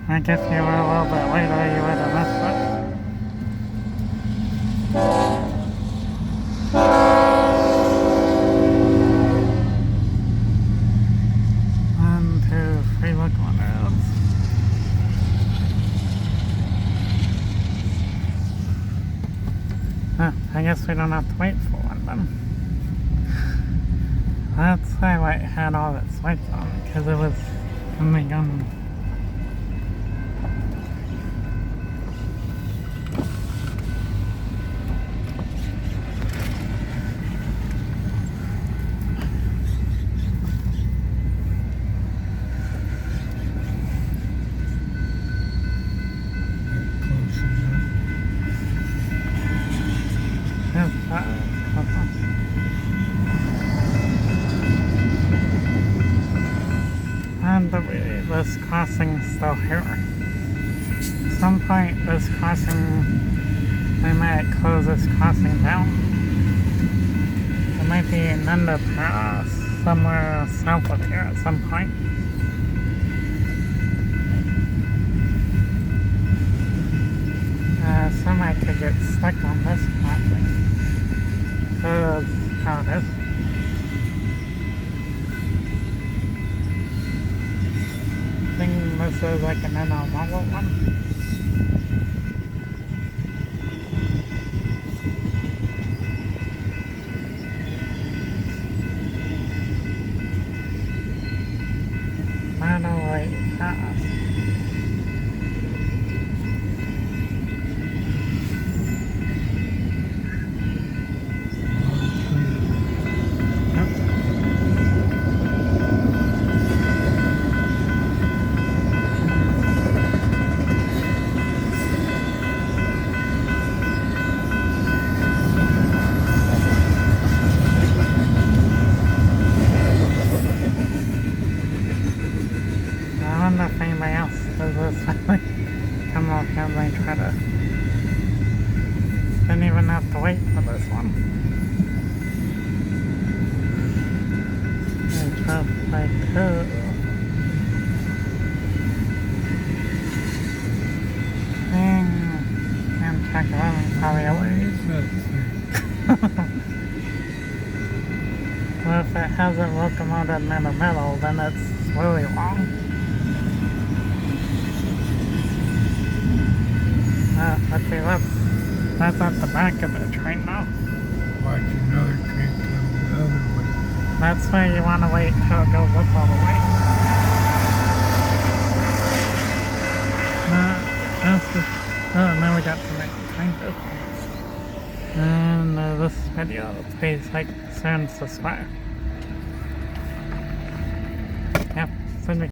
I guess you were a little bit later, you would have missed it. 1, 2, 3 locomotives. Huh, I guess we don't have to wait for one then. That's why it had all its lights on, because it was only going. And this crossing's still here. At some point, this crossing, they might close this crossing down. There might be an underpass somewhere south of here at some point. Somebody could get stuck on this crossing. That's how it is. I think this is like an normal one. Light pass. I wonder if anybody else does this. Come off here and they try to. Didn't even have to wait for this one. And just like two. And check 11 probably away. Well, if it has a locomotive in the middle, then it's really long. Let's see, that's at the back of the train now. Watch another train come the other way. That's why you want to wait till it goes up all the way. That's just, oh, now we got to make the train go. And this video, please like, share, and subscribe.